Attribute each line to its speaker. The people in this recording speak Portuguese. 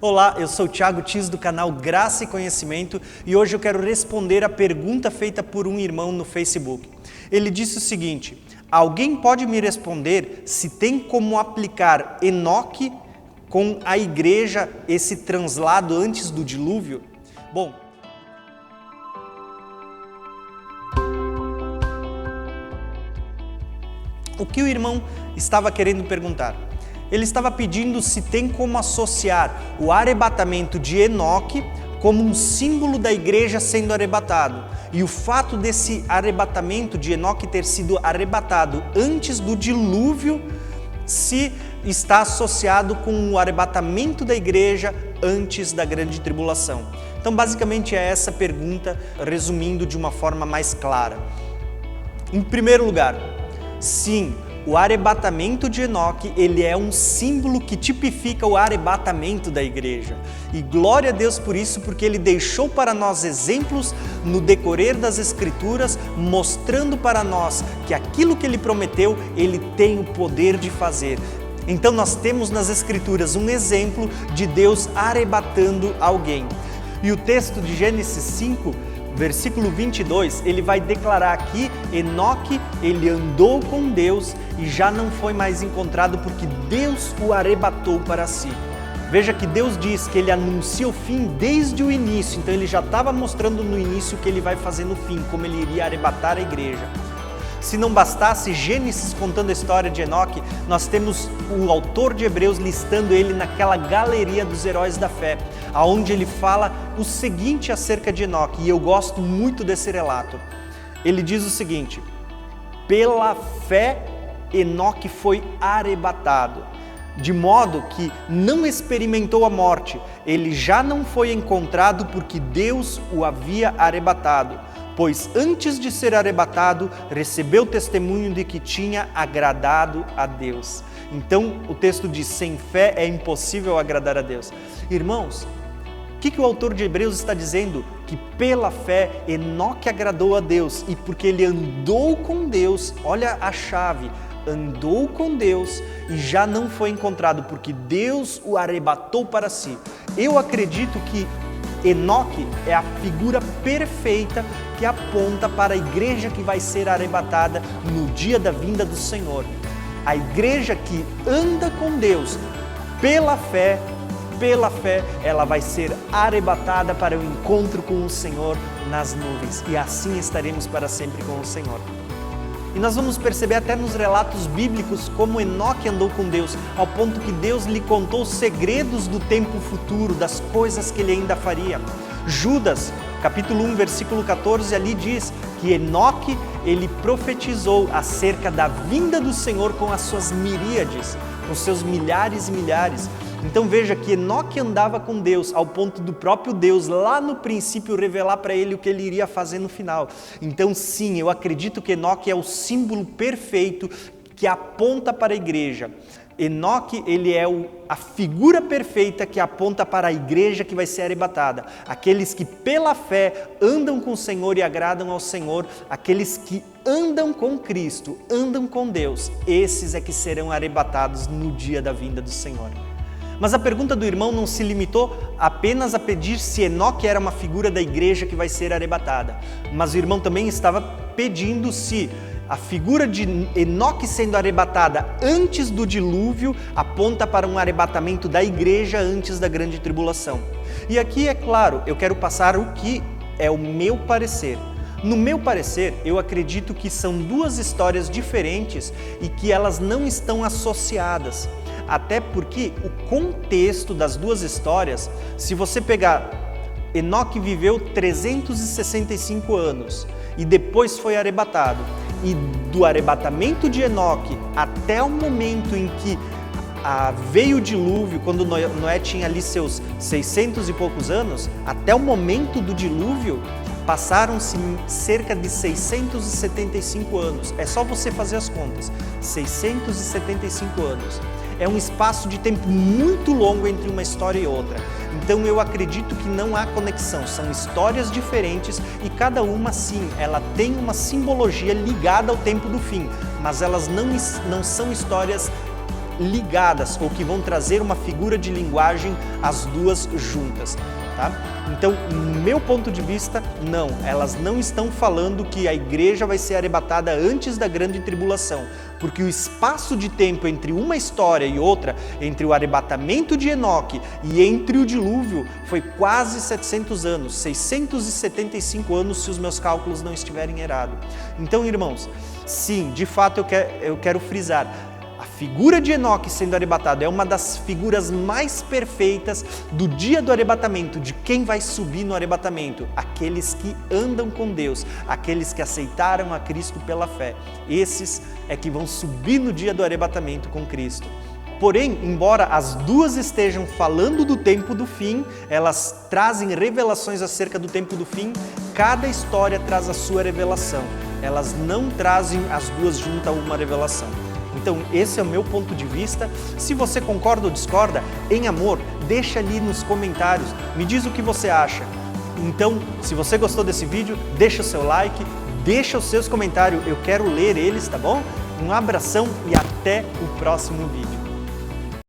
Speaker 1: Olá, eu sou o Thiago Tis do canal Graça e Conhecimento e hoje eu quero responder a pergunta feita por um irmão no Facebook. Ele disse o seguinte: alguém pode me responder se tem como aplicar Enoque com a igreja, esse translado antes do dilúvio? Bom, o que o irmão estava querendo perguntar? Ele estava pedindo se tem como associar o arrebatamento de Enoque como um símbolo da igreja sendo arrebatado. E o fato desse arrebatamento de Enoque ter sido arrebatado antes do dilúvio se está associado com o arrebatamento da igreja antes da grande tribulação. Então, basicamente é essa pergunta, resumindo de uma forma mais clara. Em primeiro lugar, sim, o arrebatamento de Enoque, ele é um símbolo que tipifica o arrebatamento da igreja. E glória a Deus por isso, porque ele deixou para nós exemplos no decorrer das Escrituras, mostrando para nós que aquilo que ele prometeu, ele tem o poder de fazer. Então nós temos nas Escrituras um exemplo de Deus arrebatando alguém. E o texto de Gênesis 5, versículo 22, ele vai declarar aqui: Enoque, ele andou com Deus e já não foi mais encontrado porque Deus o arrebatou para si. Veja que Deus diz que ele anuncia o fim desde o início, então ele já estava mostrando no início o que ele vai fazer no fim, como ele iria arrebatar a igreja. Se não bastasse Gênesis contando a história de Enoque, nós temos o autor de Hebreus listando ele naquela galeria dos heróis da fé, aonde ele fala o seguinte acerca de Enoque, e eu gosto muito desse relato. Ele diz o seguinte: pela fé Enoque foi arrebatado, de modo que não experimentou a morte, ele já não foi encontrado porque Deus o havia arrebatado. Pois antes de ser arrebatado, recebeu testemunho de que tinha agradado a Deus. Então, o texto diz: sem fé é impossível agradar a Deus. Irmãos, o que o autor de Hebreus está dizendo? Que pela fé, Enoque agradou a Deus, e porque ele andou com Deus, olha a chave, andou com Deus e já não foi encontrado, porque Deus o arrebatou para si. Eu acredito que Enoque é a figura perfeita que aponta para a igreja que vai ser arrebatada no dia da vinda do Senhor. A igreja que anda com Deus pela fé, ela vai ser arrebatada para o encontro com o Senhor nas nuvens. E assim estaremos para sempre com o Senhor. E nós vamos perceber até nos relatos bíblicos como Enoque andou com Deus, ao ponto que Deus lhe contou os segredos do tempo futuro, das coisas que ele ainda faria. Judas, capítulo 1, versículo 14, ali diz que Enoque, ele profetizou acerca da vinda do Senhor com as suas miríades, com seus milhares e milhares. Então veja que Enoque andava com Deus ao ponto do próprio Deus lá no princípio revelar para ele o que ele iria fazer no final. Então sim, eu acredito que Enoque é o símbolo perfeito que aponta para a igreja. Enoque, ele é a figura perfeita que aponta para a igreja que vai ser arrebatada. Aqueles que pela fé andam com o Senhor e agradam ao Senhor, aqueles que andam com Cristo, andam com Deus, esses é que serão arrebatados no dia da vinda do Senhor. Mas a pergunta do irmão não se limitou apenas a pedir se Enoque era uma figura da igreja que vai ser arrebatada, mas o irmão também estava pedindo se a figura de Enoque sendo arrebatada antes do dilúvio aponta para um arrebatamento da igreja antes da grande tribulação. E aqui, é claro, eu quero passar o que é o meu parecer. No meu parecer, eu acredito que são duas histórias diferentes e que elas não estão associadas. Até porque o contexto das duas histórias, se você pegar, Enoque viveu 365 anos e depois foi arrebatado. E do arrebatamento de Enoque até o momento em que veio o dilúvio, quando Noé tinha ali seus 600 e poucos anos, até o momento do dilúvio, passaram-se cerca de 675 anos. É só você fazer as contas. 675 anos. É um espaço de tempo muito longo entre uma história e outra. Então eu acredito que não há conexão, são histórias diferentes e cada uma sim, ela tem uma simbologia ligada ao tempo do fim, mas elas não são histórias ligadas ou que vão trazer uma figura de linguagem as duas juntas. Tá? Então, meu ponto de vista, não, elas não estão falando que a igreja vai ser arrebatada antes da grande tribulação, porque o espaço de tempo entre uma história e outra, entre o arrebatamento de Enoque e entre o dilúvio, foi quase 700 anos, 675 anos se os meus cálculos não estiverem errados. Então, irmãos, sim, de fato eu quero frisar, a figura de Enoque sendo arrebatado é uma das figuras mais perfeitas do dia do arrebatamento, de quem vai subir no arrebatamento, aqueles que andam com Deus, aqueles que aceitaram a Cristo pela fé. Esses é que vão subir no dia do arrebatamento com Cristo. Porém, embora as duas estejam falando do tempo do fim, elas trazem revelações acerca do tempo do fim, cada história traz a sua revelação. Elas não trazem as duas juntas uma revelação. Então, esse é o meu ponto de vista. Se você concorda ou discorda, em amor, deixa ali nos comentários, me diz o que você acha. Então, se você gostou desse vídeo, deixa o seu like, deixa os seus comentários, eu quero ler eles, tá bom? Um abração e até o próximo vídeo.